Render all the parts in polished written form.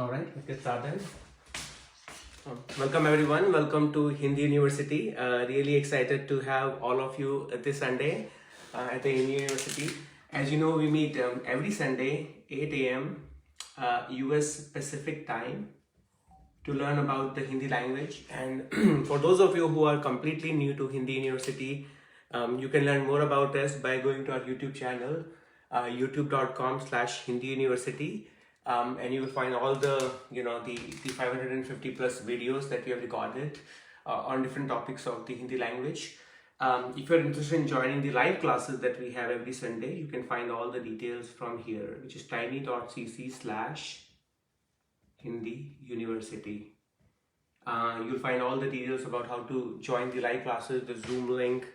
All right, let's get started. Welcome everyone. Welcome to Hindi University. Really excited to have all of you this Sunday at the Hindi University. As you know, we meet every Sunday, 8 a.m. US Pacific time to learn about the Hindi language. And for those of you who are completely new to Hindi University, you can learn more about us by going to our YouTube channel, youtube.com/Hindi University. And you will find all the, the 550 plus videos that we have recorded on different topics of the Hindi language. If you're interested in joining the live classes that we have every Sunday, you can find all the details from here, which is tiny.cc/Hindi University. You'll find all the details about how to join the live classes, the Zoom link,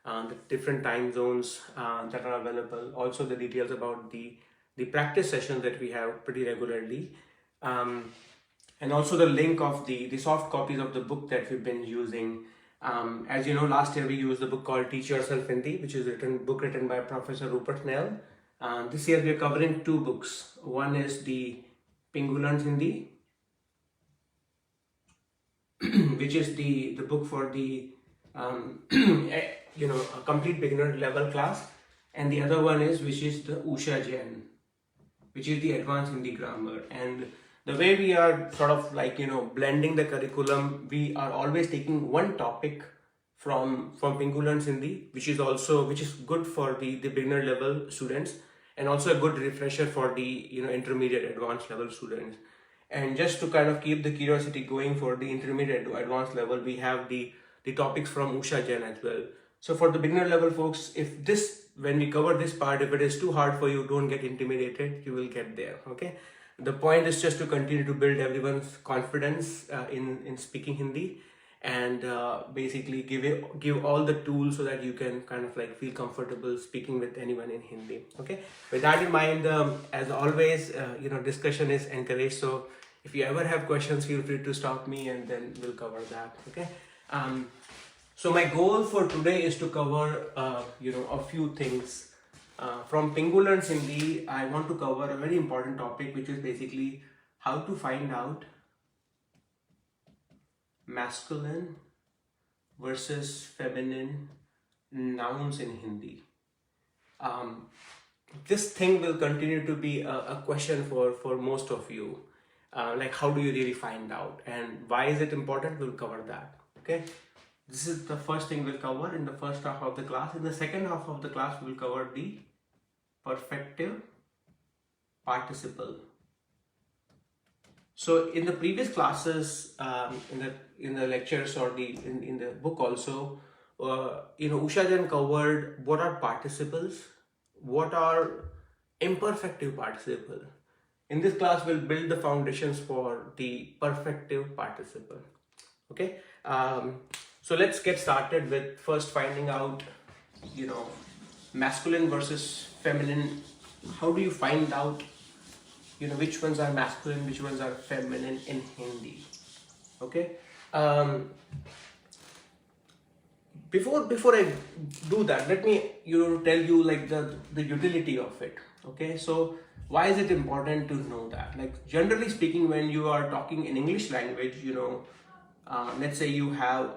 the different time zones that are available. Also the details about the practice sessions that we have pretty regularly. And also the link of the soft copies of the book that we've been using. As you know, last year we used the book called Teach Yourself Hindi, which is a book written by Professor Rupert Nell. This year we are covering two books. One is the Pingulan's Hindi, which is the book for the a complete beginner level class, and the other one is which is the Ashu Ji, which is the advanced Hindi grammar. And the way we are sort of blending the curriculum, we are always taking one topic from Pingulan's Hindi, which is good for the beginner level students, and also a good refresher for the intermediate advanced level students. And just to kind of keep the curiosity going for the intermediate to advanced level, we have the topics from Ashu Ji as well. So for the beginner level folks, when we cover this part, if it is too hard for you, don't get intimidated, you will get there, okay? The point is just to continue to build everyone's confidence in speaking Hindi, and basically give all the tools so that you can kind of feel comfortable speaking with anyone in Hindi, okay? With that in mind, as always, discussion is encouraged, so if you ever have questions, feel free to stop me and then we'll cover that, okay? So my goal for today is to cover, a few things. From Pingulan's Hindi, I want to cover a very important topic, which is basically how to find out masculine versus feminine nouns in Hindi. This thing will continue to be a question for most of you. How do you really find out, and why is it important? We'll cover that, okay? This is the first thing we'll cover in the first half of the class. In the second half of the class, we'll cover the perfective participle. So in the previous classes, in the lectures or in the book also, Ashu Ji covered what are participles, what are imperfective participle. In this class, we'll build the foundations for the perfective participle. Okay. So let's get started with first finding out, masculine versus feminine. How do you find out, which ones are masculine, which ones are feminine in Hindi? Okay. Before I do that, let me tell you the utility of it. Okay. So why is it important to know that? Generally speaking, when you are talking in English language, let's say you have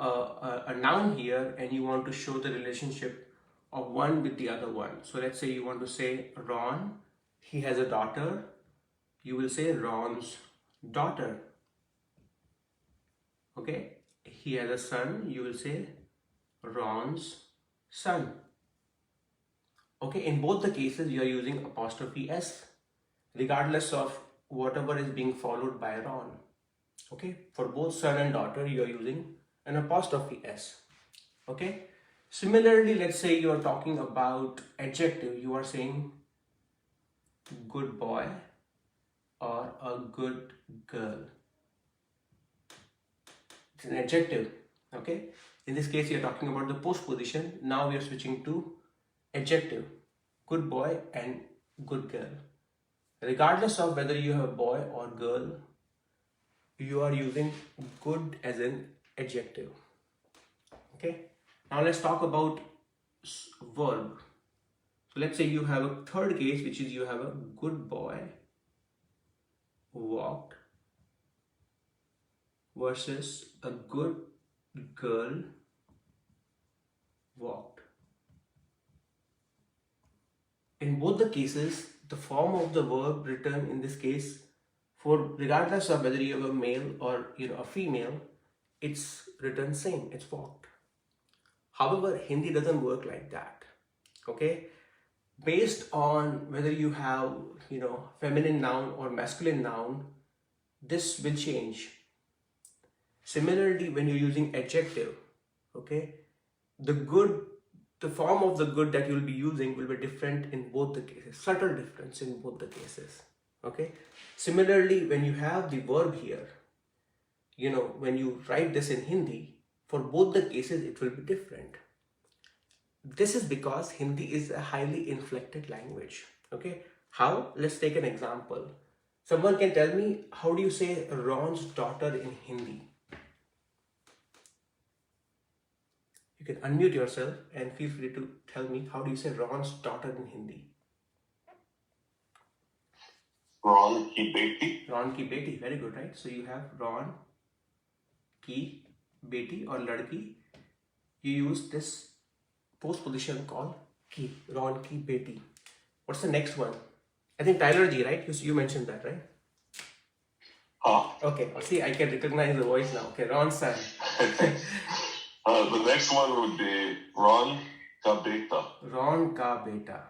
a noun here and you want to show the relationship of one with the other one. So let's say you want to say Ron, he has a daughter. You will say Ron's daughter. Okay. He has a son. You will say Ron's son. Okay. In both the cases, you are using apostrophe S, regardless of whatever is being followed by Ron. Okay, for both son and daughter, you are using an apostrophe S. Okay, similarly, let's say you are talking about adjective, you are saying good boy or a good girl. It's an adjective. Okay, in this case, you are talking about the postposition. Now we are switching to adjective, good boy and good girl. Regardless of whether you have boy or girl, you are using good as an adjective. Okay. Now let's talk about verb. So let's say you have a third case, which is you have a good boy walked versus a good girl walked. In both the cases, the form of the verb written in this case, for regardless of whether you have a male or a female, it's written same. It's walked. However, Hindi doesn't work like that. Okay, based on whether you have feminine noun or masculine noun, this will change. Similarly, when you're using adjective, okay, the form of the good that you'll be using will be different in both the cases, subtle difference in both the cases. Okay, similarly, when you have the verb here, when you write this in Hindi, for both the cases it will be different. This is because Hindi is a highly inflected language. Okay, how? Let's take an example. Someone can tell me, how do you say Ron's daughter in Hindi? You can unmute yourself and feel free to tell me, how do you say Ron's daughter in Hindi? Ron ki beti. Ron ki beti, very good, right? So you have Ron ki beti or ladki. You use this postposition called ki, Ron ki beti. What's the next one? I think Tyler Ji, right? You mentioned that, right? Okay, see, I can recognize the voice now. Okay, Ron's son. The next one would be Ron ka beta. Ron ka beta.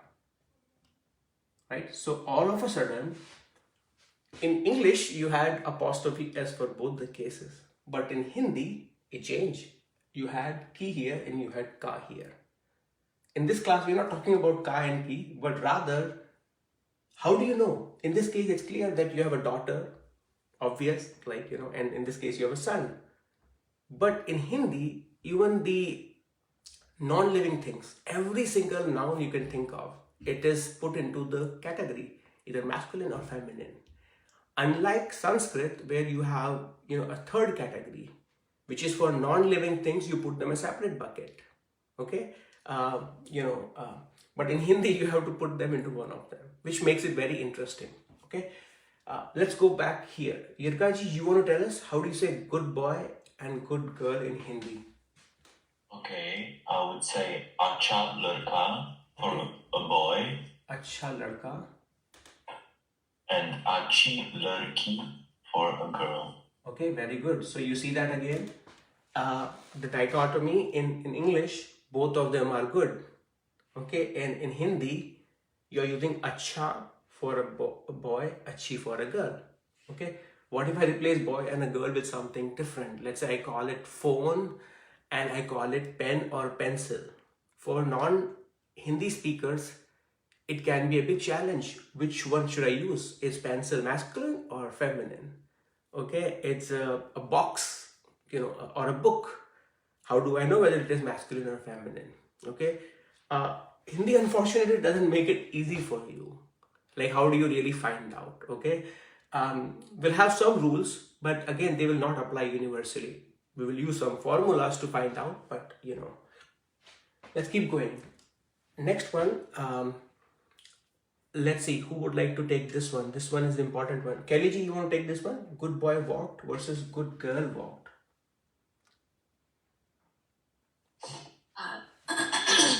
Right? So all of a sudden, in English, you had apostrophe S for both the cases. But in Hindi, it changed. You had ki here and you had ka here. In this class, we're not talking about ka and ki, but rather, how do you know? In this case, it's clear that you have a daughter, obvious, and in this case, you have a son. But in Hindi, even the non-living things, every single noun you can think of, it is put into the category, either masculine or feminine. Unlike Sanskrit, where you have, a third category, which is for non-living things, you put them in a separate bucket. Okay? But in Hindi, you have to put them into one of them, which makes it very interesting. Okay? Let's go back here. Yirkaji, you want to tell us, how do you say good boy and good girl in Hindi? Okay, I would say acha ladka for a boy. Acha ladka. And achi ladki for a girl. Okay, very good. So you see that again? The dichotomy in English, both of them are good. Okay, and in Hindi, you're using acha for a boy, achi for a girl. Okay, what if I replace boy and a girl with something different? Let's say I call it phone and I call it pen or pencil. For non-Hindi speakers, it can be a big challenge. Which one should I use? Is pencil masculine or feminine? Okay, it's a box, or a book. How do I know whether it is masculine or feminine? Okay, Hindi unfortunately doesn't make it easy for you. Like, how do you really find out? Okay, we'll have some rules, but again, they will not apply universally. We will use some formulas to find out, but let's keep going. Next one, let's see who would like to take this one. This one is the important one. Kelly ji, you want to take this one? Good boy walked versus good girl walked.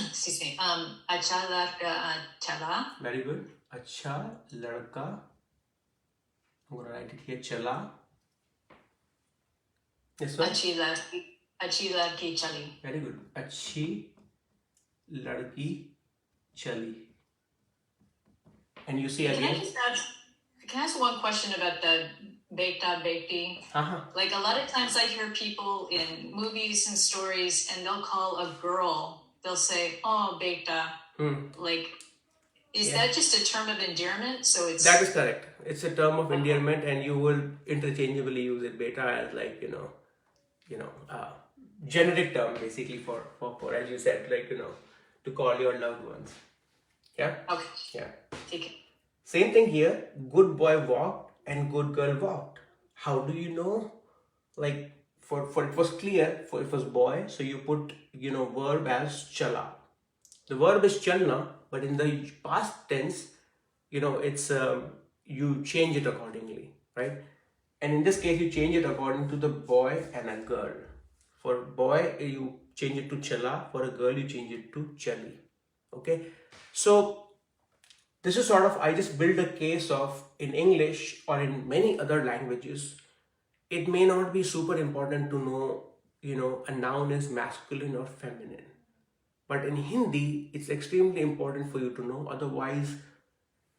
Excuse me. Acha ladka chala. Very good. Acha ladka. I'm going to write it here. Chala. This one. Achi ladki chali. Very good. Achi ladki chali. And you see again. Can I ask one question about the beta bekti? Like a lot of times I hear people in movies and stories and they'll call a girl, they'll say, oh, beta. Like, is that just a term of endearment? So it's... That is correct. It's a term of endearment and you will interchangeably use it. Beta as like, generic term basically for as you said, like, to call your loved ones. Yeah? Okay. Yeah. Take it. Same thing here. Good boy walked and good girl walked. How do you know? Like, for it was clear, for it was boy, so you put, verb as chala. The verb is chalna, but in the past tense, it's, you change it accordingly, right? And in this case, you change it according to the boy and a girl. For boy, you change it to chala. For a girl, you change it to chali. Okay. So this is sort of, I just build a case of in English or in many other languages, it may not be super important to know, a noun is masculine or feminine. But in Hindi, it's extremely important for you to know. Otherwise,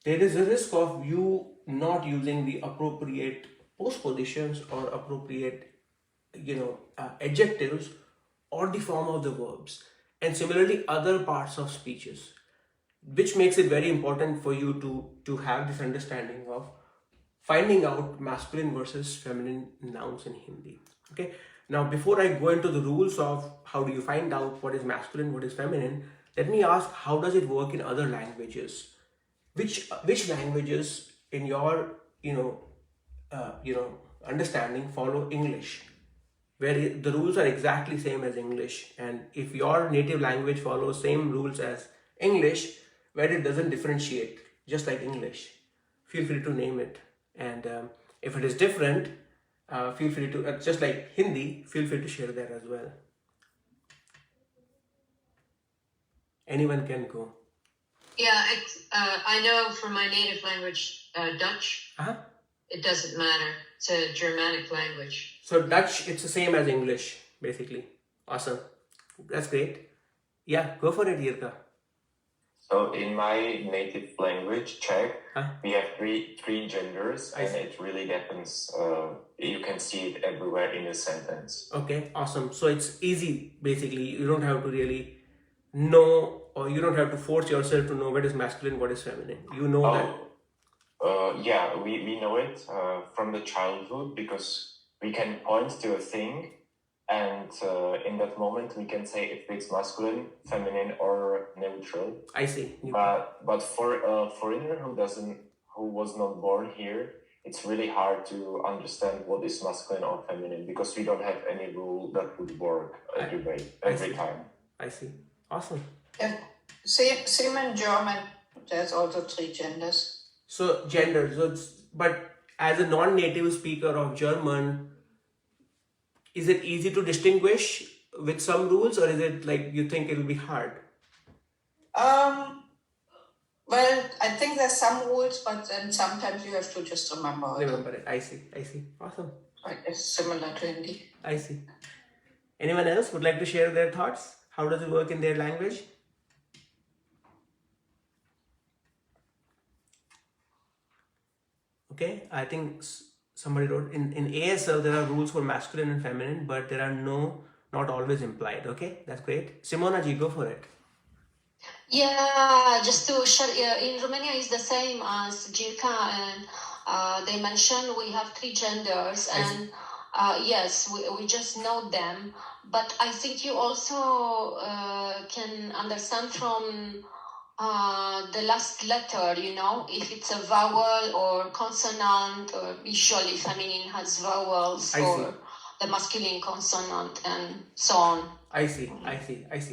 there is a risk of you not using the appropriate postpositions or appropriate, adjectives or the form of the verbs. And similarly, other parts of speeches, which makes it very important for you to have this understanding of finding out masculine versus feminine nouns in Hindi. Okay. Now, before I go into the rules of how do you find out what is masculine, what is feminine, let me ask, how does it work in other languages? Which languages in your understanding follow English, where the rules are exactly same as English, and if your native language follows same rules as English, where it doesn't differentiate, just like English, feel free to name it. And if it is different, feel free to, just like Hindi, feel free to share that as well. Anyone can go. Yeah, I know from my native language, Dutch, it doesn't matter. It's a Germanic language. So Dutch, it's the same as English, basically. Awesome. That's great. Yeah, go for it, Yirka. So in my native language, Czech, we have three genders, and it really depends. You can see it everywhere in a sentence. Okay, awesome. So it's easy, basically. You don't have to really know, or you don't have to force yourself to know what is masculine, what is feminine. You know that. Yeah, we know it from the childhood, because we can point to a thing, and in that moment we can say if it's masculine, feminine, or neutral. I see. But for a foreigner who was not born here, it's really hard to understand what is masculine or feminine, because we don't have any rule that would work every time. I see. Awesome. Yeah. Same in German. There's also 3 genders. So genders. But as a non-native speaker of German, is it easy to distinguish with some rules, or is it like you think it will be hard? Well, I think there's some rules, but then sometimes you have to just remember it. I see. Awesome. It's similar to Hindi. I see. Anyone else would like to share their thoughts? How does it work in their language? Okay, I think somebody wrote in ASL there are rules for masculine and feminine, but there are not always implied. Okay, that's great. Simona ji, go for it. Yeah, just to share, in Romania is the same as Jirka, and they mentioned we have 3 genders, and yes, we just know them, but I think you also can understand from the last letter, if it's a vowel or consonant, or usually feminine has vowels, or the masculine consonant, and so on. I see.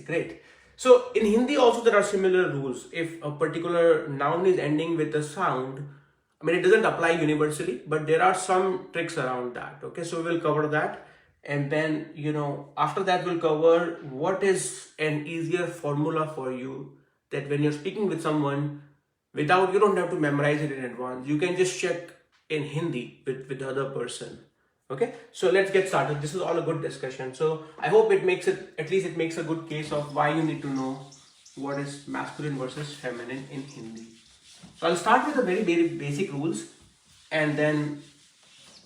Great. So in Hindi also there are similar rules. If a particular noun is ending with a sound, I mean, it doesn't apply universally, but there are some tricks around that. Okay, so we'll cover that. And then, after that we'll cover what is an easier formula for you, that when you're speaking with someone, you don't have to memorize it in advance. You can just check in Hindi with the other person. Okay, so let's get started. This is all a good discussion. So I hope it makes a good case of why you need to know what is masculine versus feminine in Hindi. So I'll start with the very basic rules, and then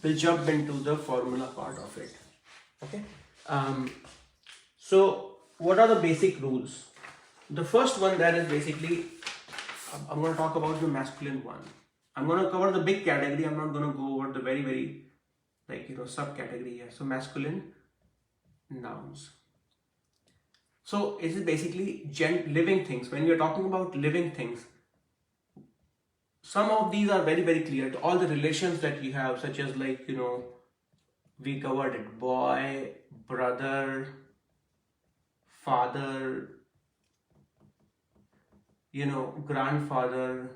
we'll jump into the formula part of it. Okay. So what are the basic rules? The first one, that is basically, I'm going to talk about the masculine one. I'm going to cover the big category. I'm not going to go over the very subcategory here. So masculine nouns. So it is basically living things. When you're talking about living things, some of these are very, very clear. All the relations that you have, such as we covered it, boy, brother, father, grandfather.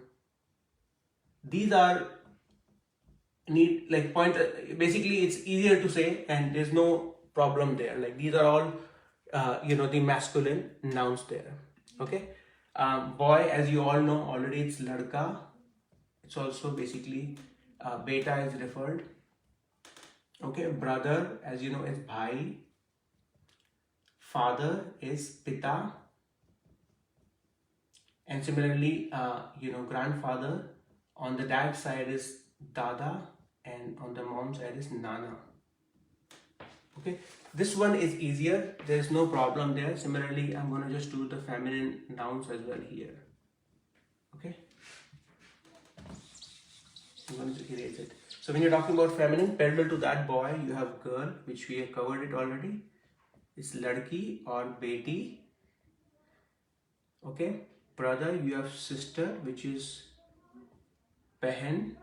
These are need like point. Basically, it's easier to say, and there's no problem there. Like these are all, the masculine nouns there. Okay. Boy, as you all know already, it's ladka. It's also basically beta is referred. Okay. Brother, as you know, is bhai. Father is pita. And similarly, grandfather on the dad side is dada, and on the mom side is nana. Okay, this one is easier. There is no problem there. Similarly, I'm going to just do the feminine nouns as well here. Okay, I'm going to erase it. So when you're talking about feminine, parallel to that boy, you have girl, which we have covered it already. It's ladki or beti. Okay, brother, you have sister, which is behen.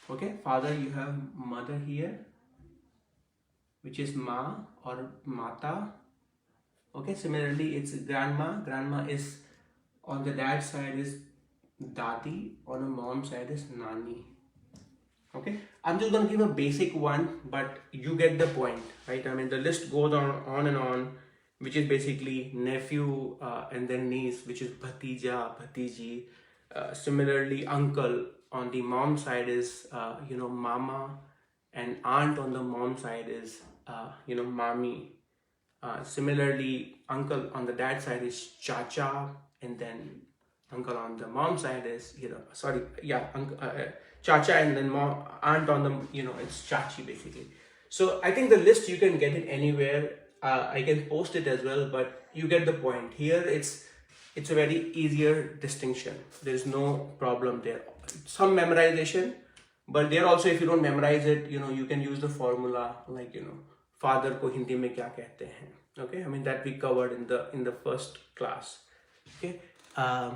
Okay, father, you have mother here, which is ma or mata. Okay, similarly, it's grandma. Grandma is on the dad side is dadi, on the mom side is nani. Okay, I'm just gonna give a basic one, but you get the point, right? I mean, the list goes on and on, which is basically nephew and then niece, which is bhatija, bhatiji. Similarly, uncle on the mom side is mama, and aunt on the mom side is mami. Similarly, uncle on the dad side is chacha, and then uncle on the mom side is chacha, and then mom, aunt on the it's chachi basically. So I think the list you can get it anywhere. I can post it as well, but you get the point. Here it's a very easier distinction. There's no problem there. Some memorization, but there also, if you don't memorize it, you can use the formula, like father ko Hindi mein kya kehte hain. Okay, I mean that we covered in the first class. Okay, so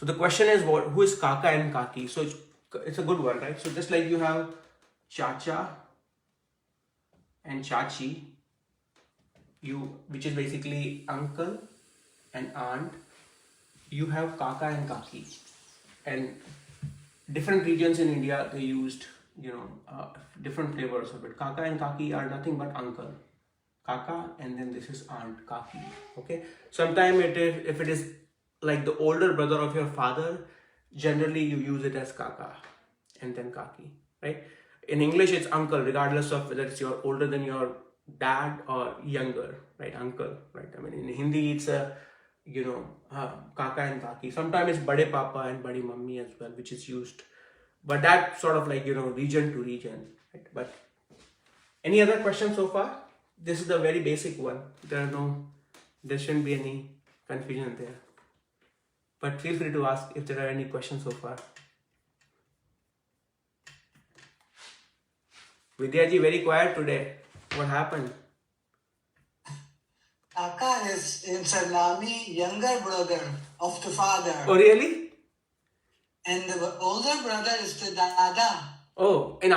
the question is who is kaka and kaki? So it's a good one, right? So just like you have chacha and chachi, which is basically uncle and aunt, you have kaka and kaki, and different regions in India they used different flavors of it. Kaka and kaki are nothing but uncle, kaka, and then this is aunt, kaki. Okay, sometimes if it is like the older brother of your father, generally you use it as kaka and then kaki, right? In English it's uncle, regardless of whether it's you're older than your dad or younger, right? Uncle, right? I mean, in Hindi it's a kaka and kaki. Sometimes it's bade papa and badi mummy as well, which is used, but that sort of like region to region, right? But any other questions so far? This is the very basic one. There shouldn't be any confusion there, but feel free to ask if there are any questions so far. Vidya ji, very quiet today. What happened? Kaka is in Sarnami, younger brother of the father. Oh, really? And the older brother is the dada. Oh, in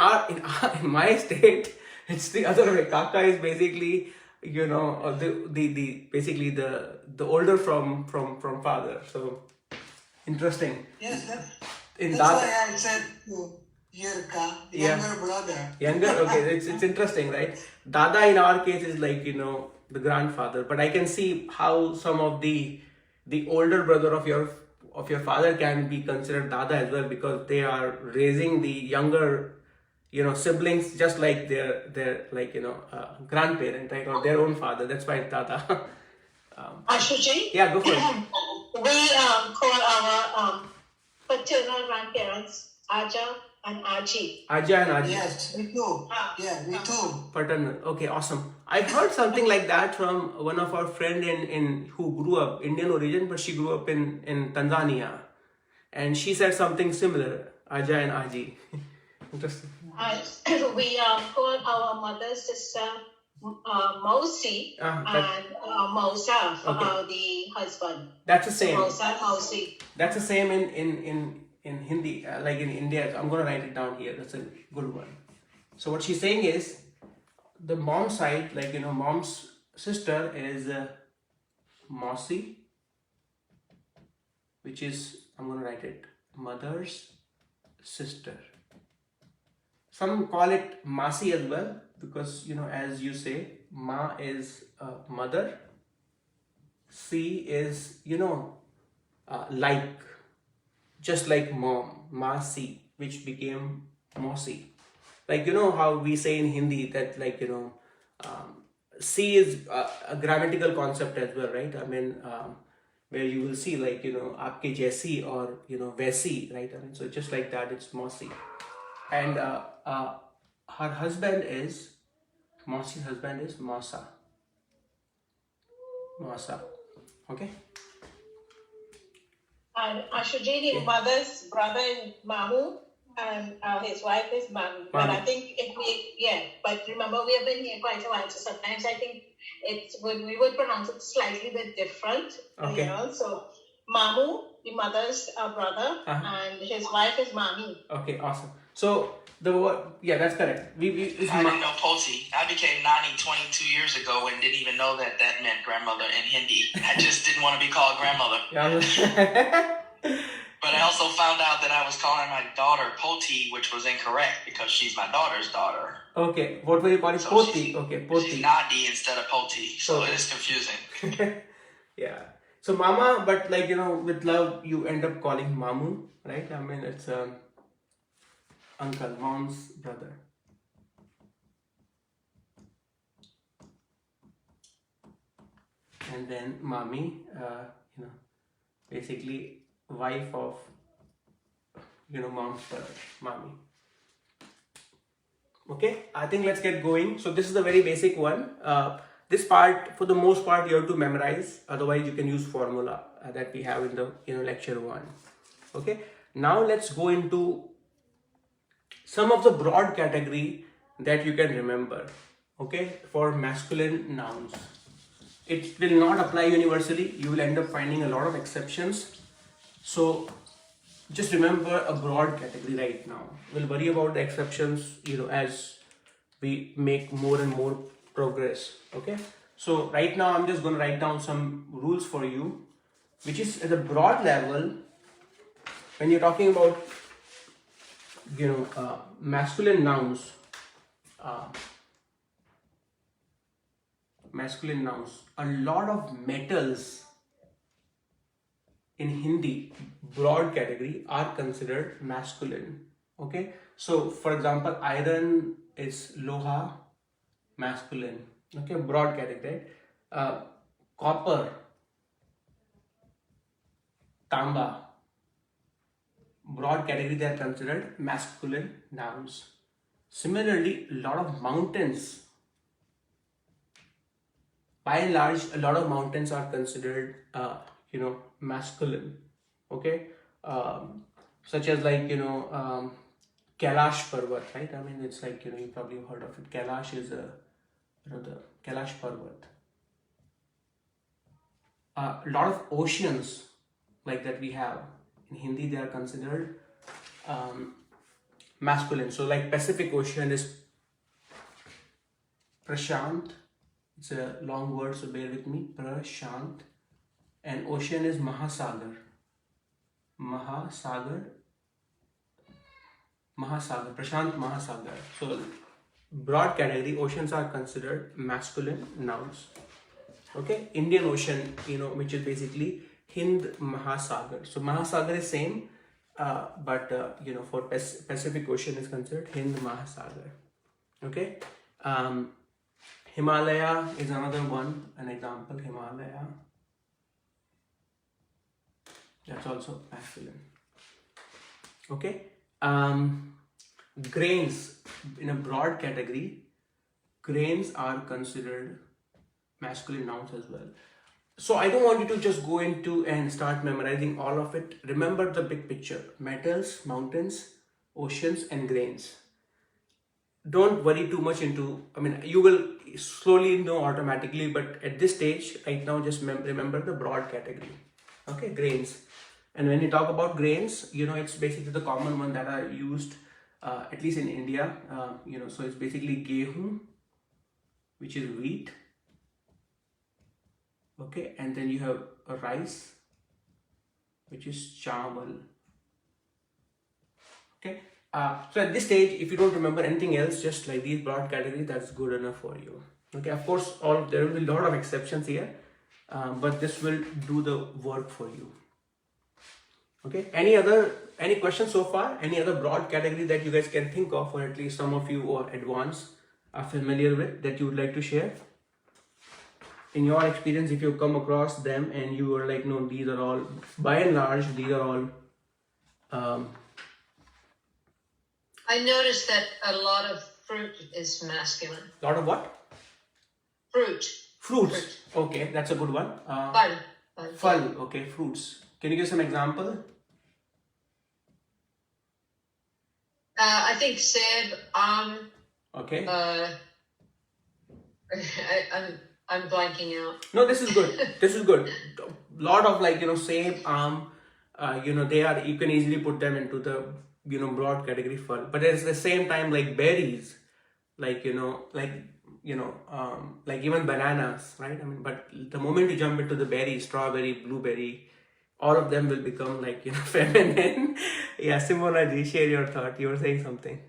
my state, it's the other way. Kaka is basically, the basically the older from father. So interesting. Yes, In that's why I said Yirka, younger brother. Younger, okay, it's interesting, right? Dada in our case is like the grandfather, but I can see how some of the older brother of your father can be considered dada as well, because they are raising the younger siblings just like their grandparent, right, or their own father. That's why it's dada. Ashu Ji? Yeah, go for it. We call our paternal grandparents Aja and Aji. Aja and Aji. Yes, me too. Yeah, me too. Paternal. Okay, awesome. I heard something like that from one of our friend in who grew up Indian origin, but she grew up in Tanzania, and she said something similar. Aja and Aji. Interesting. We call our mother's sister Mosi and Mosa for the husband. That's the same. Mosa, Mosi. That's the same in Hindi, like in India. I'm gonna write it down here. That's a good one. So what she's saying is, the mom side, like mom's sister is Mosi, which is, I'm gonna write it, mother's sister. Some call it Masi as well, because as you say, Ma is mother, Si is like, just like mom, Masi, which became Mosi. Like how we say in Hindi that C is a grammatical concept as well, right? I mean, where you will see like aapke jaisi or vaisi, right? I mean, so just like that, it's Mosi. And her husband is Mosi's husband is Masa. Masa. Okay. And Ashu Ji, his mother's brother is Mamu, and his wife is Mami. But I think but remember we have been here quite a while, so sometimes I think we would pronounce it slightly bit different. Okay. So Mamu, the mother's brother, and his wife is Mami. Okay, awesome. So the word, that's correct. I didn't know Poti. I became Nani 22 years ago and didn't even know that meant grandmother in Hindi. I just didn't want to be called grandmother. But I also found out that I was calling my daughter Poti, which was incorrect because she's my daughter's daughter. Okay, what were you calling? So Poti. Okay, Poti. She's Nadi instead of Poti, so it is confusing. Yeah. So Mama, but with love, you end up calling Mamu, right? I mean, it's uncle, mom's brother. And then Mami, basically wife of mom's brother, Mami. Okay, I think let's get going. So this is the very basic one. This part, for the most part, you have to memorize. Otherwise, you can use formula that we have in the lecture 1. Okay. Now let's go into some of the broad category that you can remember. Okay, for masculine nouns. It will not apply universally. You will end up finding a lot of exceptions. So just remember a broad category right now. We'll worry about the exceptions, as we make more and more progress. Okay. So right now I'm just going to write down some rules for you, which is at a broad level. When you're talking about, masculine nouns, a lot of metals in Hindi, broad category, are considered masculine. Okay, so for example, iron is loha, masculine. Okay, broad category. Copper, tamba, broad category, they are considered masculine nouns. Similarly, a lot of mountains, by and large, a lot of mountains are considered masculine. Okay, such as like Kailash Parvat, right? I mean, it's like you probably heard of it. Kailash is the Kailash Parvat. A lot of oceans like that we have in Hindi, they are considered masculine. So like Pacific Ocean is Prashant. It's a long word, so bear with me. Prashant. And ocean is Mahasagar. Mahasagar. Prashant Mahasagar. So broad category, oceans are considered masculine nouns. Okay, Indian Ocean, which is basically Hind Mahasagar. So Mahasagar is same, but for Pacific Ocean is considered Hind Mahasagar. Okay, Himalaya is another one, an example. Himalaya, that's also masculine. Okay, grains, in a broad category, grains are considered masculine nouns as well. So I don't want you to just go into and start memorizing all of it. Remember the big picture: metals, mountains, oceans, and grains. Don't worry too much into, you will slowly know automatically, but at this stage right now, just remember the broad category. Okay, grains. And when you talk about grains, it's basically the common one that are used, at least in India. So it's basically gehu, which is wheat. Okay, and then you have a rice, which is chawal. Okay. So at this stage, if you don't remember anything else, just like these broad categories, that's good enough for you. Okay. Of course, there will be a lot of exceptions here, but this will do the work for you. Okay. Any questions so far? Any other broad category that you guys can think of, or at least some of you or advanced are familiar with, that you would like to share? In your experience, if you come across them and you are like, no, these are all, by and large, these are all. I noticed that a lot of fruit is masculine. A lot of what? Fruit. Fruits. Okay, that's a good one. Fun. Fun. Okay, fruits. Can you give some example? I think seb, Okay. I'm blanking out. No, this is good. This is good. Lot of like, same, they are, you can easily put them into the, broad category fun. But at the same time, like berries, like, like even bananas, right? I mean, but the moment you jump into the berry, strawberry, blueberry, all of them will become like, feminine. Yeah, Simona Ji, share your thought. You were saying something.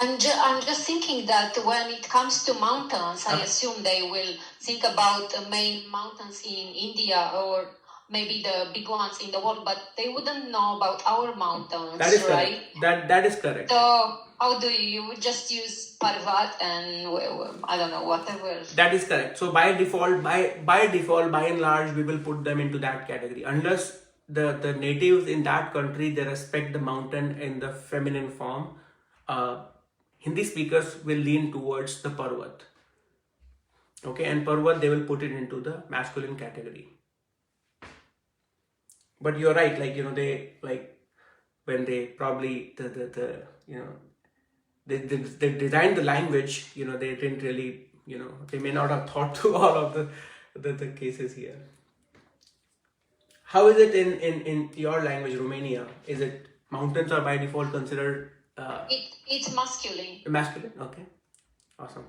I'm just thinking that when it comes to mountains, I assume they will think about the main mountains in India or maybe the big ones in the world, but they wouldn't know about our mountains, that is right? Correct. That is correct. So how do you would just use Parvat and I don't know, whatever? That is correct. So by default, by and large, we will put them into that category. Unless the natives in that country, they respect the mountain in the feminine form, Hindi speakers will lean towards the Parvat. Okay, and Parvat, they will put it into the masculine category. But you're right, like, they, like, when they probably, they designed the language, they didn't really, they may not have thought through all of the cases here. How is it in your language, Romania? Is it mountains are by default considered? It's masculine. Masculine, okay, awesome.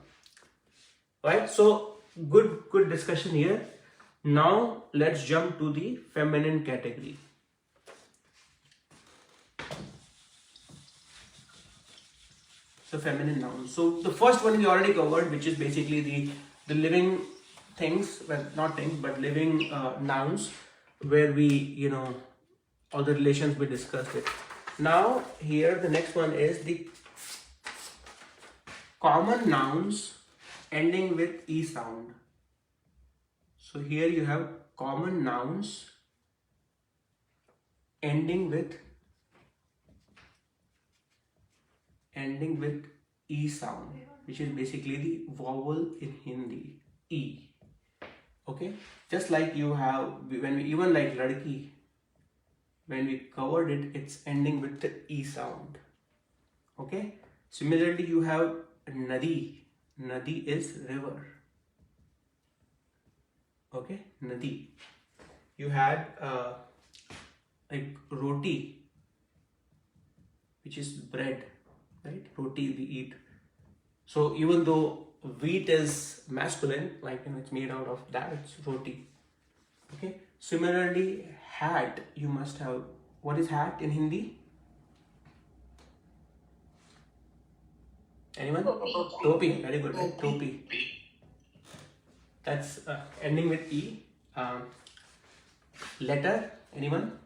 All right, so good discussion here. Now let's jump to the feminine category. So feminine nouns. So the first one we already covered, which is basically the living things, well, not things, but living nouns, where we, all the relations we discussed it. Now here the next one is the common nouns ending with E sound. So here you have common nouns ending with E sound, which is basically the vowel in Hindi, E. Okay, just like you have, when we even like ladki, when we covered it, it's ending with the E sound. Okay, similarly you have nadi. Nadi is river. Okay, nadi. You had like roti, which is bread, right? Roti we eat. So even though wheat is masculine, like it's made out of that, it's roti. Okay. Similarly, hat, you must have, what is hat in Hindi? Anyone? Topi. Very good, right? Topi. That's ending with E. Letter, anyone?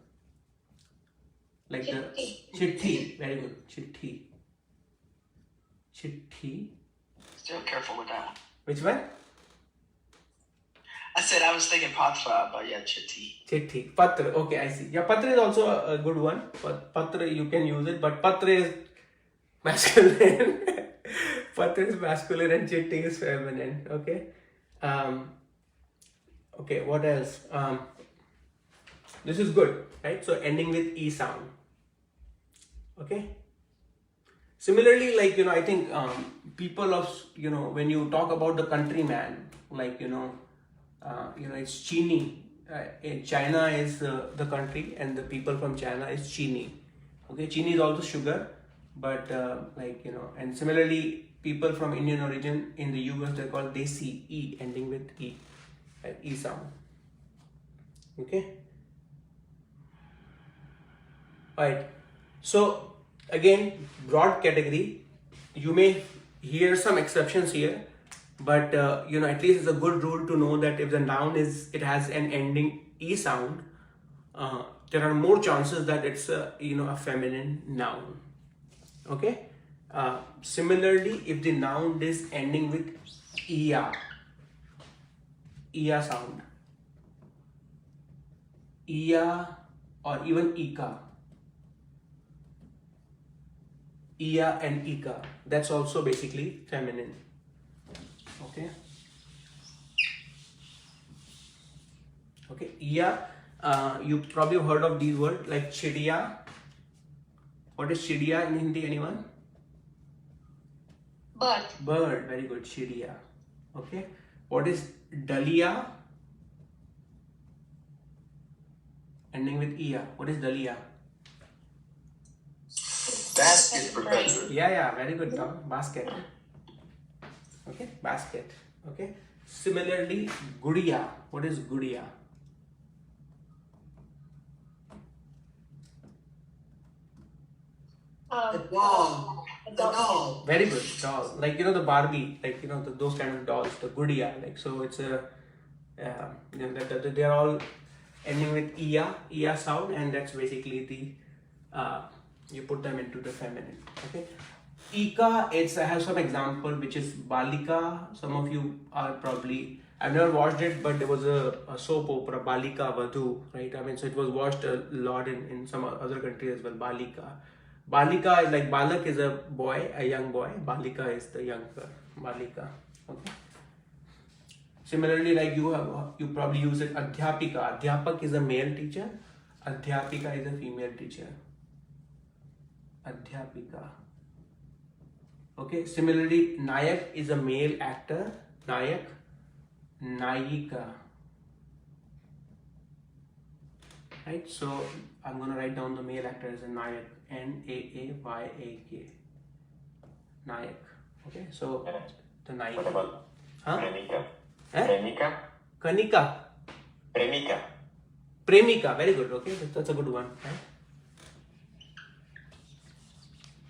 Like the chitti. Very good. Chitti. Still careful with that one. Which one? I said I was thinking patra, but yeah, chitti. Patra. Okay, I see. Yeah, patra is also a good one. But patra, you can use it. But patra is masculine. Patra is masculine and chitti is feminine. Okay. Okay, what else? This is good, right? So ending with E sound. Okay. Similarly, like, I think people of, when you talk about the countryman, like, it's Chini. In China is the country, and the people from China is Chini. Okay, Chini is also sugar, but and similarly, people from Indian origin in the US, they're called Desi, E, ending with E, right? E sound. Okay. Right. So again, broad category. You may hear some exceptions here, but at least it's a good rule to know that if the noun it has an ending e sound, there are more chances that it's a feminine noun. Okay. Similarly, if the noun is ending with ia sound, ia or even ika, ia and ika, that's also basically feminine. Okay. Okay. Ia, you probably heard of these words like chidiya. What is chidiya in Hindi? Anyone? Bird. Bird. Very good. Chidiya. Okay. What is dalia? Ending with iya. What is dalia? Basket, Professor. Yeah. Very good, Tom. Basket. Okay. Basket. Okay. Similarly, gudiya. What is gudiya? The doll. The doll. Very good, doll. Like the Barbie, like those kind of dolls, the gudiya. Like so, it's a they're all ending with iya sound, and that's basically the you put them into the feminine. Okay. Ika, I have some example which is balika. Some of you are probably, I've never watched it, but there was a soap opera, Balika Vadhu, right? I mean, so it was watched a lot in some other countries as well, Balika. Balika is like, Balak is a boy, a young boy. Balika is the young girl, Balika. Okay. Similarly, like you probably use it, Adhyapika. Adhyapak is a male teacher. Adhyapika is a female teacher. Adhyapika. Okay. Similarly, Nayak is a male actor. Nayak. Nayika. Right. So I'm gonna write down the male actor as a Nayak. Naayak. Nayak. Okay. So the Nayak. What about Premika? Eh? Premika? Kanika. Premika. Premika. Very good. Okay. That's a good one. Right?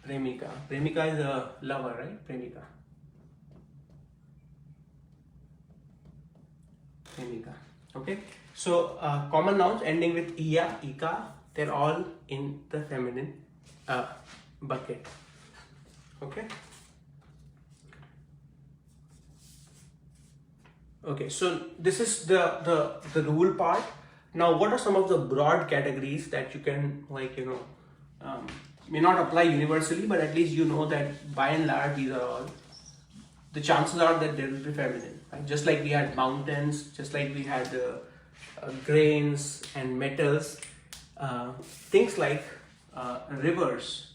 Premika. Premika is a lover, right? Premika. Premika. Okay. So common nouns ending with iya, ika, they're all in the feminine bucket. Okay. Okay. So this is the rule part. Now, what are some of the broad categories that you can may not apply universally, but at least you know that by and large these are all. The chances are that they will be feminine. Right? Just like we had mountains, just like we had grains and metals, things like rivers.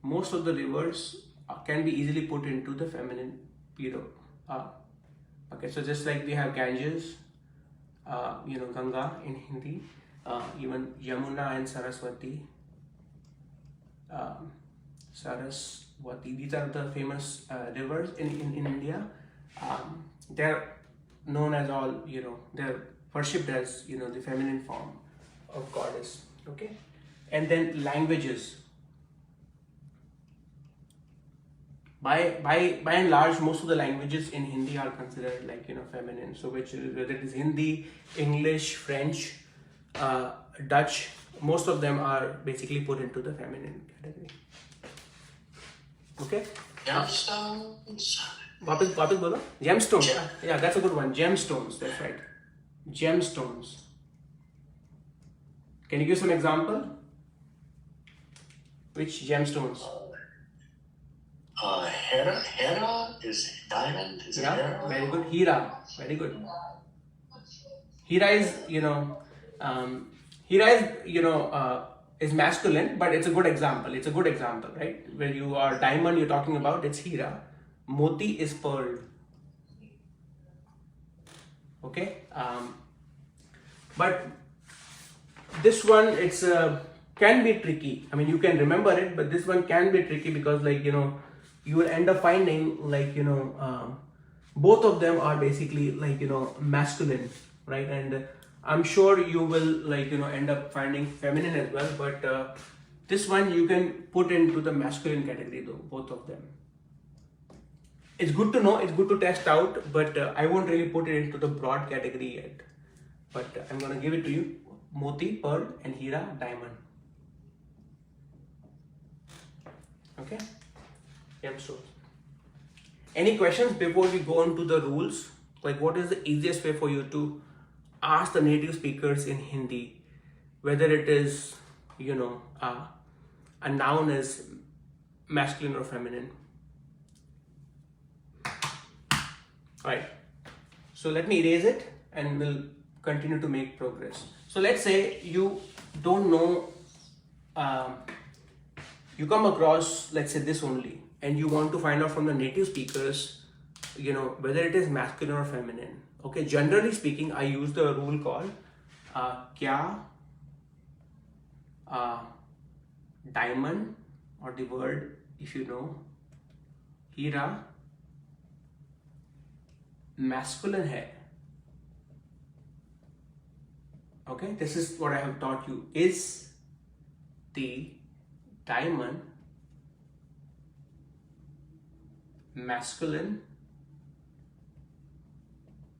Most of the rivers can be easily put into the feminine. Okay, so just like we have Ganges, Ganga in Hindi, even Yamuna and Saraswati. These are the famous rivers in India. They're known as all, they're worshipped as, the feminine form of goddess. Okay. And then languages. By and large, most of the languages in Hindi are considered like, feminine. So whether it is Hindi, English, French, Dutch, most of them are basically put into the feminine category. Okay. Gemstones. वापस बोलो. Gemstones. Yeah, that's a good one. Gemstones. That's right. Gemstones. Can you give some example? Which gemstones? Hera is diamond. Is it Hera? Very good. Hira. Very good. Hira is, is masculine, but it's a good example. It's a good example, right? When you are diamond, you're talking about, it's Hira. Moti is pearl. Okay. But this one, it's can be tricky. I mean, you can remember it, but this one can be tricky because, you will end up finding, both of them are basically masculine, right? And I'm sure you will end up finding feminine as well, but This one you can put into the masculine category though, both of them. It's good to know, it's good to test out, but I won't really put it into the broad category yet. But I'm going to give it to you. Moti, pearl, and Hira, diamond. Okay? Yeah, so. Any questions before we go on to the rules? Like, what is the easiest way for you to ask the native speakers in Hindi, whether it is, you know, a noun is masculine or feminine? Alright, so let me erase it and we'll continue to make progress. So let's say you don't know, you come across, let's say this only, and you want to find out from the native speakers, you know, whether it is masculine or feminine. Okay, generally speaking, I use the rule called kya diamond, or the word, if you know, Hira masculine hai. Okay, this is what I have taught you. Is the diamond masculine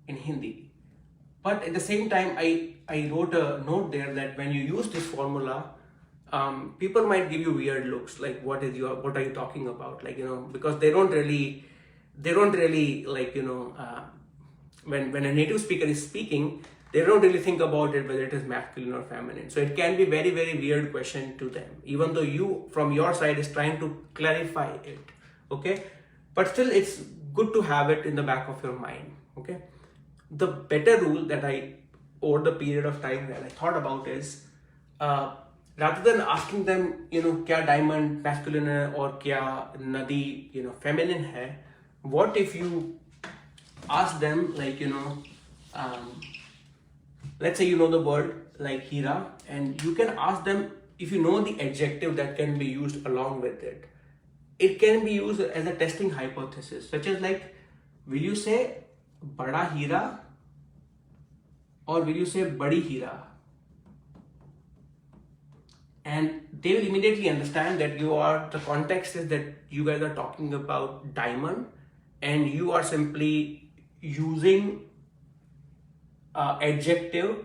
in Hindi? But at the same time, I wrote a note there that when you use this formula, people might give you weird looks, like what are you talking about? Like, you know, because they don't really like, you know, when a native speaker is speaking, they don't really think about it whether it is masculine or feminine. So it can be very, very weird question to them, even though you from your side is trying to clarify it. Okay, but still it's good to have it in the back of your mind. Okay, the better rule that I, over the period of time that I thought about is, rather than asking them, you know, kya diamond masculine hai or kya nadi, you know, feminine hai, what if you ask them, like, you know, let's say you know the word like Hira, and you can ask them if you know the adjective that can be used along with it. It can be used as a testing hypothesis, such as like, will you say Bada Hira or will you say Badi Hira? And they will immediately understand that the context is that you guys are talking about diamond and you are simply using adjective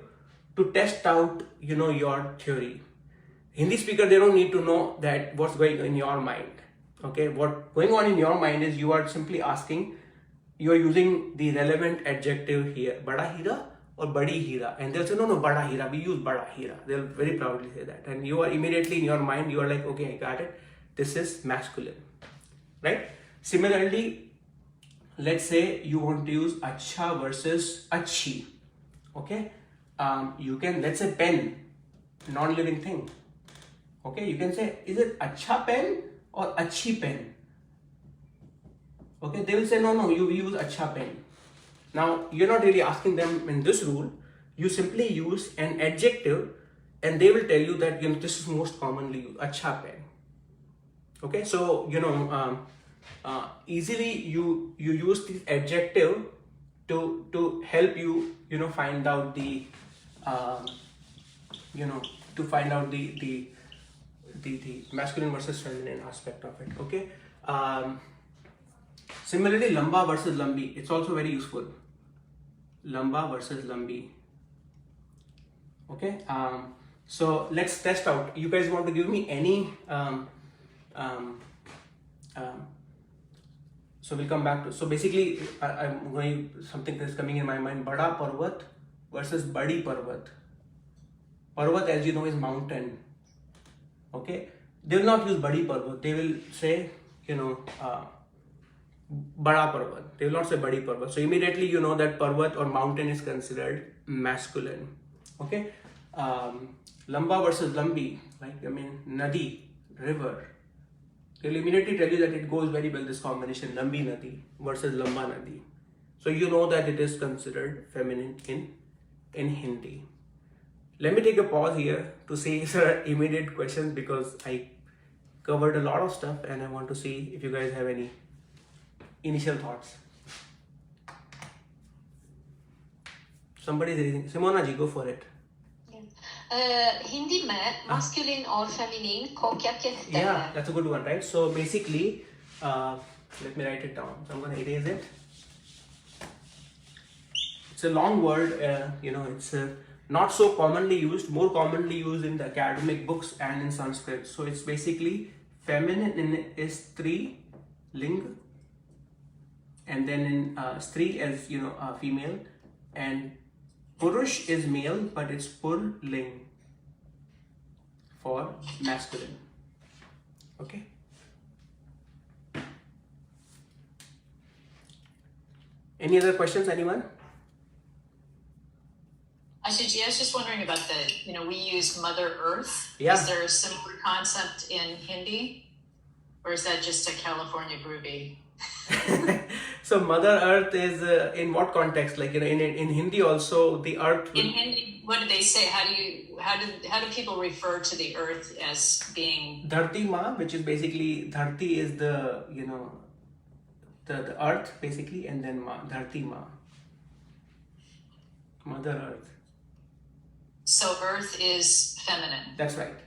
to test out, you know, your theory. Hindi speaker, they don't need to know that what's going on in your mind. Okay, what going on in your mind is you are simply asking, you are using the relevant adjective here, Bada Hira or Badi Hira, and they'll say no, Bada Hira, we use Bada Hira. They'll very proudly say that, and you are immediately in your mind, you are like, okay, I got it, this is masculine, right? Similarly, let's say you want to use acha versus achhi. Okay, you can, let's say pen, non-living thing. Okay, you can say, is it acha pen or achhi pen? Okay, they will say no, you use acha pen. Now you're not really asking them in this rule, you simply use an adjective and they will tell you that, you know, this is most commonly used, acha pen. Okay, so, you know, easily you use this adjective to help you, you know, find out the you know, to find out the masculine versus feminine aspect of it. Okay, similarly, lamba versus lambi, it's also very useful. Lamba versus lambi. Okay, so let's test out. You guys want to give me any so we'll come back to, so basically I'm going, something that's coming in my mind, Bada Parvat versus Badi Parvat. Parvat, as you know, is mountain. Okay, they will not use Badi Parvat, they will say, you know, Bada Parvat, they will not say Badi Parvat. So immediately you know that Parvat or mountain is considered masculine. Okay, Lamba versus Lambi, like, I mean, Nadi, river. They'll immediately tell you that it goes very well, this combination, Lambi Nadi versus Lamba Nadi. So you know that it is considered feminine in Hindi. Let me take a pause here to see if there are immediate questions, because I covered a lot of stuff and I want to see if you guys have any initial thoughts. Somebody is raising. Simona ji, go for it. Yeah. Hindi में masculine और feminine को क्या कहते हैं? Yeah, that's a good one, right? So basically, let me write it down. So I'm going to erase it. It's a long word, it's not so commonly used, more commonly used in the academic books and in Sanskrit. So it's basically feminine is Stri, Ling, and then in Stri as, female, and Purush is male, but it's Pur Ling for masculine. Okay. Any other questions, anyone? Ashu Ji, I was just wondering about we use Mother Earth. Yeah. Is there a similar concept in Hindi? Or is that just a California groovy? So Mother Earth is in what context? Like, in Hindi also, the earth... In Hindi, what do they say? How do people refer to the earth as being... Dharti Ma, which is basically, Dharti is the, the earth basically, and then Ma, Dharti Ma. Mother Earth. So earth is feminine. That's right.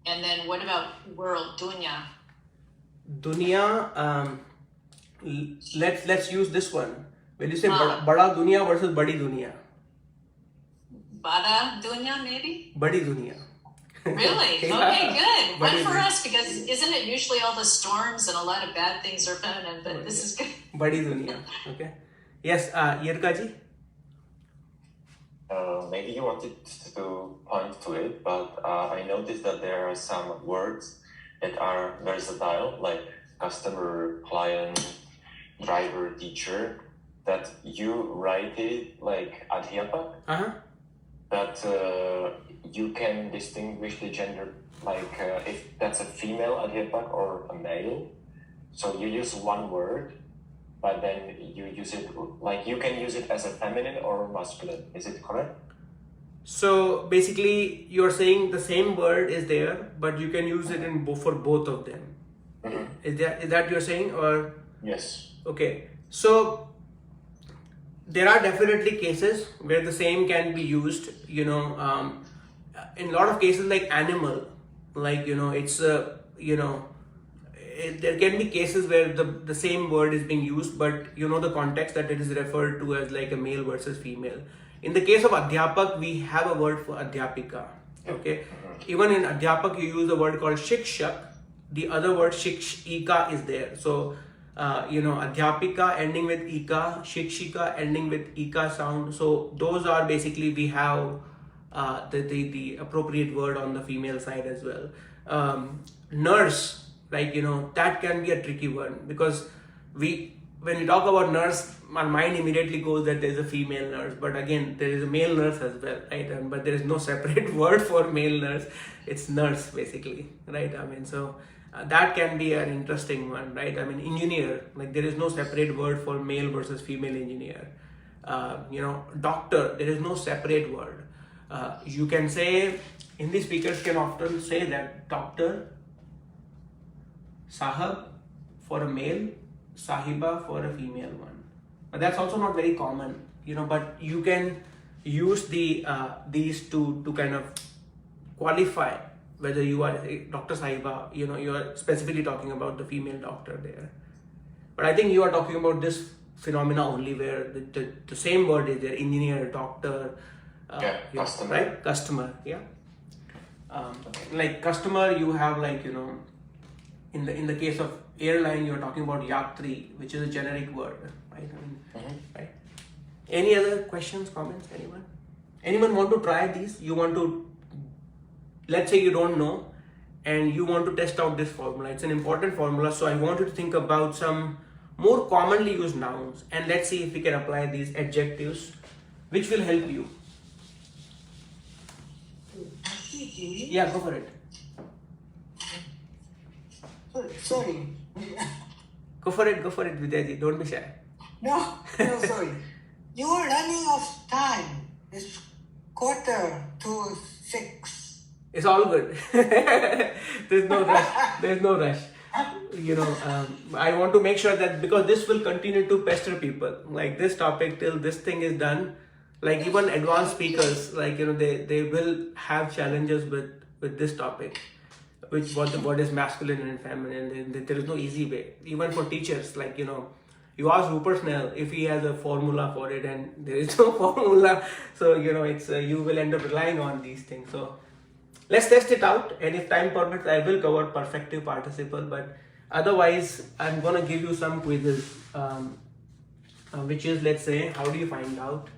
And then what about world, dunya? Dunya, let's use this one. When you say Bada Dunya versus Badi Dunya. Bada dunya, maybe? Badi Dunya. Really? Yeah. Okay, good. Badi One for dunya. us, because isn't it usually all the storms and a lot of bad things are feminine, but this is good. Badi Dunya. Okay. Yes, Yerka ji? Maybe you wanted to point to it, but I noticed that there are some words that are versatile, like customer, client, driver, teacher, that you write it like adhyapak, that you can distinguish the gender, like if that's a female adhyapak or a male. So you use one word, but then you use it, like you can use it as a feminine or masculine. Is it correct? So basically, you're saying the same word is there, but you can use it for both of them. Mm-hmm. Is that you're saying, or? Yes. Okay. So there are definitely cases where the same can be used. In a lot of cases, like animal, like it's there can be cases where the same word is being used, but the context that it is referred to as like a male versus female. In the case of adhyapak, we have a word for adhyapika. Okay. Even in adhyapak, you use a word called shikshak. The other word shikshika is there. So, adhyapika ending with ika, shikshika ending with ika sound. So those are basically, we have the appropriate word on the female side as well. Nurse, like, that can be a tricky one, because when we talk about nurse, my mind immediately goes that there's a female nurse, but again, there is a male nurse as well, right? But there is no separate word for male nurse. It's nurse basically, right? So that can be an interesting one, right? Engineer, like there is no separate word for male versus female engineer. Doctor, there is no separate word. You can say, Hindi speakers can often say that doctor, sahab for a male, sahiba for a female one. But that's also not very common, but you can use these to kind of qualify whether you are a Dr. Sahiba, you are specifically talking about the female doctor there. But I think you are talking about this phenomena only where the same word is there, engineer, doctor, customer. Right? Customer, yeah. Like customer, you have like, in the case of airline, you're talking about yatri, which is a generic word, right? Right. Any other questions, comments, anyone? Anyone want to try these? You want to, let's say you don't know, and you want to test out this formula. It's an important formula, so I want you to think about some more commonly used nouns, and let's see if we can apply these adjectives, which will help you. Yeah, go for it. Sorry. Go for it, Vidyaji. Don't be shy. No, sorry. You are running out of time. It's 5:45. It's all good. There's no rush. I want to make sure that, because this will continue to pester people, like this topic, till this thing is done, like even advanced speakers, like they will have challenges with this topic, which what is masculine and feminine. There is no easy way. Even for teachers, like you ask Rupert Snell if he has a formula for it, and there is no formula. So it's you will end up relying on these things. So let's test it out, and if time permits, I will cover perfective participle. But otherwise, I'm gonna give you some quizzes, which is, let's say, how do you find out?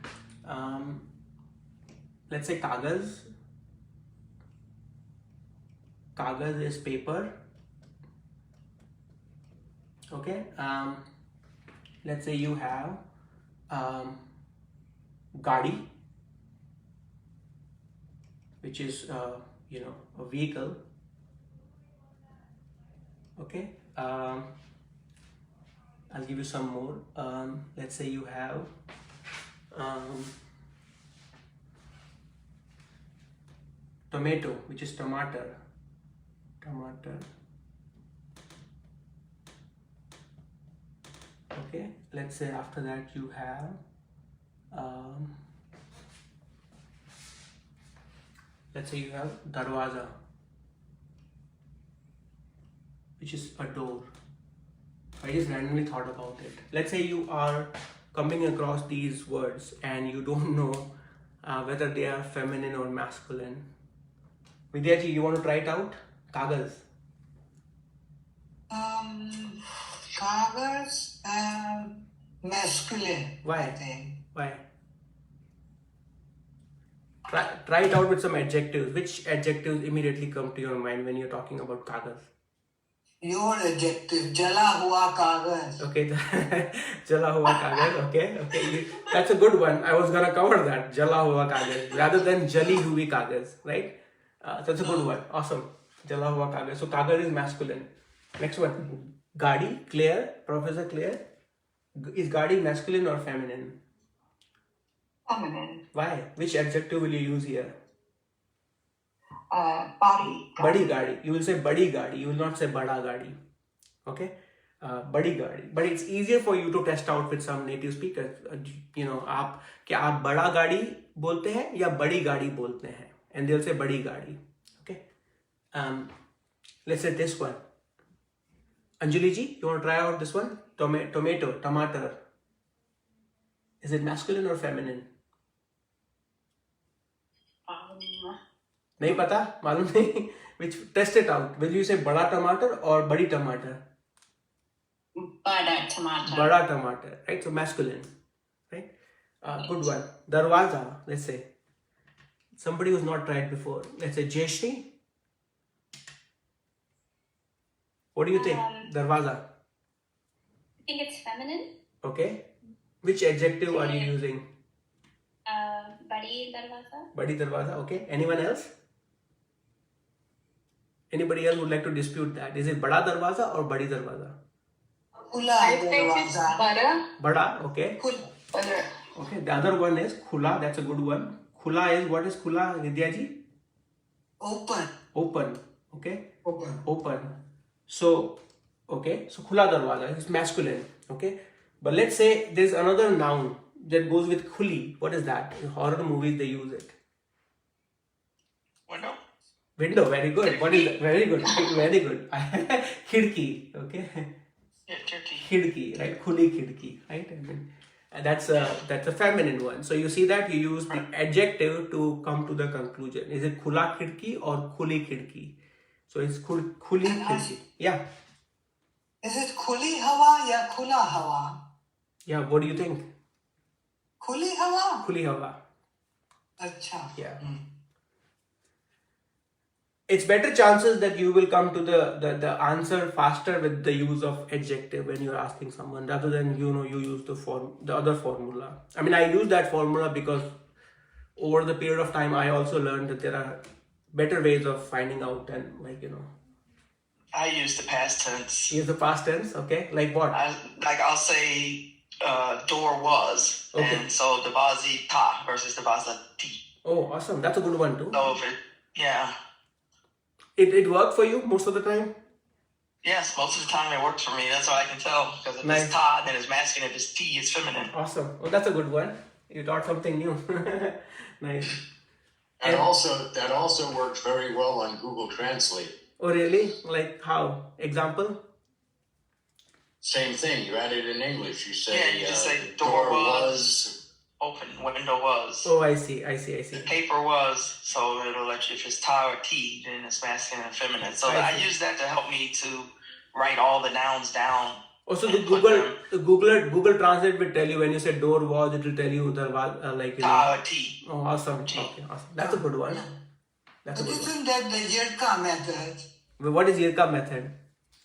Let's say kagaz. Kagaz is paper. Okay. Let's say you have gadi, which is a vehicle. Okay. I'll give you some more. Let's say you have tomato, which is tomato. Okay, let's say after that you have let's say you have darwaza, which is a door. I just randomly thought about it. Let's say you are coming across these words and you don't know whether they are feminine or masculine. Vidyaji, you want to try it out? Kagaz. Kagaz masculine. Why? I think. Why? Try it out with some adjectives. Which adjectives immediately come to your mind when you're talking about kagaz? Your adjective, jala hua kagaz. Okay, jala hua kagaz. Okay. That's a good one. I was gonna cover that. Jala hua kagaz rather than jali hui kagaz, right? That's a good one. Awesome. Jala hua kagaz. So kagaz is masculine. Next one. Gadi, Claire, Professor Claire. Is gadi masculine or feminine? Feminine. Why? Which adjective will you use here? Body. Badi gadi. You will say badi gadi. You will not say bada gadi. Okay? Badi gadi. But it's easier for you to test out with some native speakers. क्या आप बड़ा गाड़ी बोलते हैं या बड़ी गाड़ी बोलते हैं? And they'll say badi gadi. Okay? Let's say this one. Anjali ji, you want to try out this one? Tomato. Is it masculine or feminine? नहीं पता, मालूम नहीं. Which test it out. Will you say बड़ा टमाटर or बड़ी टमाटर? Bada tomato. बड़ा टमाटर, right? So masculine, right? Good one. Darwaza, let's say. Somebody who's not tried before. Let's say Jayashri. What do you think? Darwaza. I think it's feminine. Okay. Which adjective are you using? Badi darwaza. Badi darwaza. Okay. Anyone else? Anybody else would like to dispute that? Is it bada darwaza or badi darwaza? Khula I think it's darwaza. butter. Bada. Okay. Butter. Okay. The other one is khula. That's a good one. Khula is, what is khula, Vidyaji? Open. Open. Okay. Open. So, okay. So khula darwaza is masculine. Okay. But let's say there's another noun that goes with khuli. What is that? In horror movies they use it. Window, very good. What is that? Very good. Very good. Khidki, okay. Yeah, turkey. Khidki, right? Khuli khidki, right? I mean, that's a feminine one. So you see that you use the adjective to come to the conclusion. Is it khula khidki or khuli khidki? So it's khuli khidki. Yeah. Is it khuli hawa ya khula hawa? Yeah. What do you think? Khuli hawa? Khuli hawa. Acha. Yeah. It's better chances that you will come to the answer faster with the use of adjective when you're asking someone rather than you use the other formula. I mean, I use that formula because over the period of time I also learned that there are better ways of finding out and I use the past tense. Use the past tense, okay? Like what? I'll say door was, Okay. and so the bazi ta versus the baza ti. Oh, awesome. That's a good one too. So if It worked for you most of the time? yes, most of the time it works for me. That's all I can tell. Because if Nice. it's ta, then it's masculine. If it's ti, it's feminine. Awesome. Oh, that's a good one. You taught something new. Nice. And that also works very well on Google Translate. Oh, really? Like how? Example? Same thing. You add it in English. You say, you just say the door was open, window was. Oh, I see. Paper was, so it'll let you, if it's ta or t, then it's masculine and feminine. So I use that to help me to write all the nouns down. Also, the Google Translate will tell you when you say door was, it will tell you the like ta or t. Oh, awesome. Okay, awesome. That's a good one. That's a good one. Isn't that the Yerka method? What is Yerka method?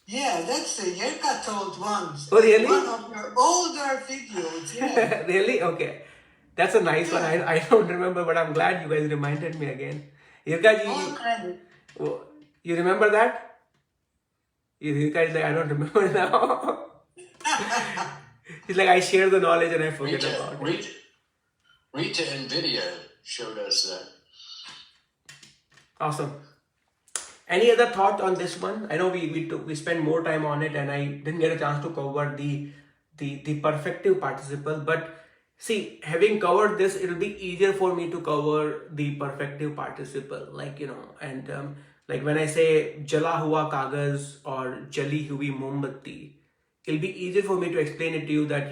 Yeah, that's the Yerka told once. Oh, really? One of your older videos. Yeah. Really? Okay. That's a nice one. I don't remember, but I'm glad you guys reminded me again. Yerka ji, you remember that? Yerka is like, I don't remember now. He's like, I share the knowledge and I forget about it. Rita and Vidya showed us that. Awesome. Any other thought on this one? I know we spent more time on it and I didn't get a chance to cover the perfective participle, but see, having covered this, it'll be easier for me to cover the perfective participle, like, and like when I say jala hua kagaz or jali hui mombatti, it'll be easier for me to explain it to you that,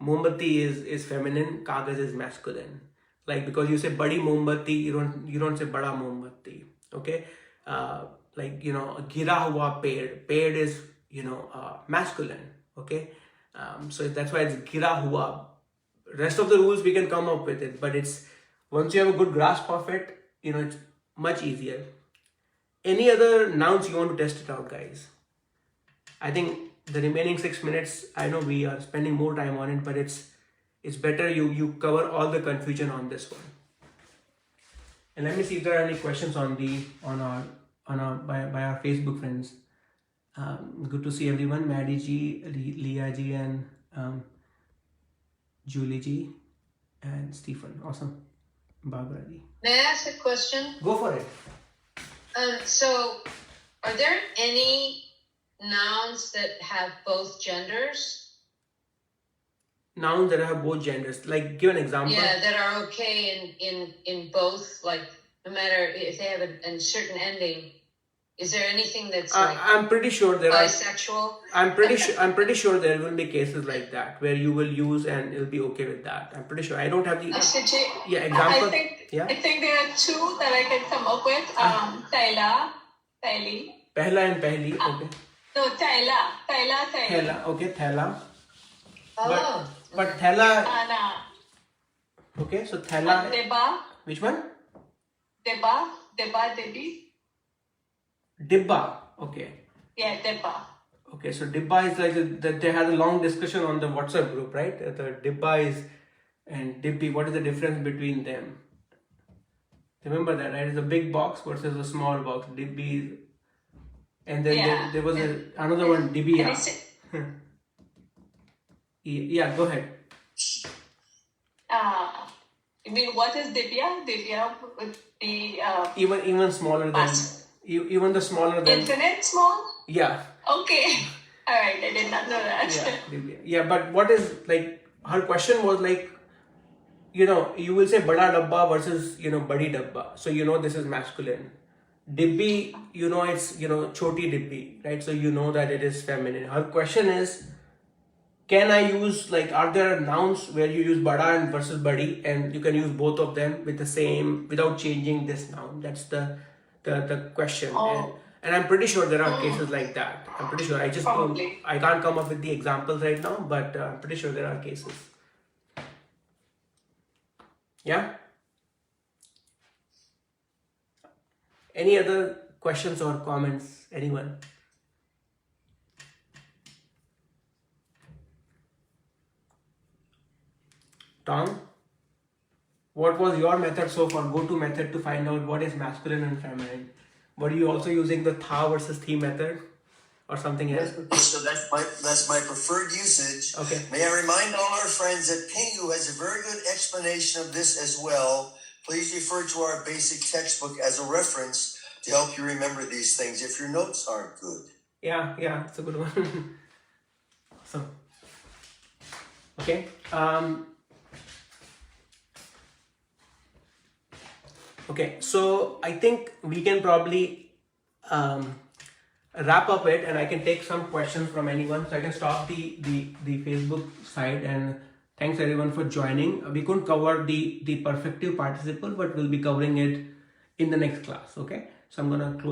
mombatti is feminine, kagaz is masculine. Like, because you say badi mombatti, you don't say bada mombatti. Okay. Like, gira hua ped is, masculine. Okay. So that's why it's gira hua. Rest of the rules we can come up with it, but it's, once you have a good grasp of it, it's much easier. Any other nouns you want to test it out, guys? I think the remaining 6 minutes, I know we are spending more time on it, but it's better you cover all the confusion on this one. And let me see if there are any questions by our Facebook friends. Good to see everyone. Maddie Ji, Leah Ji, and Julie Ji, and Stephen. Awesome. Barbara Ji. May I ask a question? Go for it. So, are there any nouns that have both genders? Nouns that have both genders. Like, give an example. Yeah, that are okay in both, like, no matter if they have a certain ending. Is there anything that's like I'm pretty sure there bisexual? I'm pretty sure there will be cases like that where you will use and it'll be okay with that. I'm pretty sure. I don't have the Ashu Ji, example. I think there are two that I can come up with. Taila, Taili. Pehla and Pehli. Okay. No, Taila, Taili. Thela. Okay, Thela. Oh. But Thela. Ana. Okay, so Thela. Deba. Which one? Deba, Debi. Dibba. Okay. Yeah, Deba. Okay, so Dibba is like that. They had a long discussion on the WhatsApp group, right? The Dibba is and Dibbi. What is the difference between them? Remember that, right? It's a big box versus a small box. Dibbi. And then there was another one, Dibia. Yeah, go ahead. You mean what is Divya? Divya would be even smaller than even the smaller than infinite small. Yeah. Okay. All right. I did not know that. Yeah. But what is like her question was like, you will say bada dabba versus badi dabba. So this is masculine. Dibbi, it's choti dibbi, right? So that it is feminine. Her question is, can I use, like, are there nouns where you use bada and versus badi and you can use both of them with the same, without changing this noun? That's the question. And I'm pretty sure there are cases like that. I'm pretty sure. I can't come up with the examples right now, but I'm pretty sure there are cases. Yeah? Any other questions or comments? Anyone? Tom, what was your method so far? Go-to method to find out what is masculine and feminine. Were you also using the tha versus thi method or something else? So that's my preferred usage. Okay. May I remind all our friends that Pingu has a very good explanation of this as well. Please refer to our basic textbook as a reference to help you remember these things if your notes aren't good. Yeah, it's a good one. So, okay. Okay, so I think we can probably wrap up it, and I can take some questions from anyone. So I can stop the Facebook side, and thanks everyone for joining. We couldn't cover the perfective participle, but we'll be covering it in the next class. Okay, so I'm gonna close.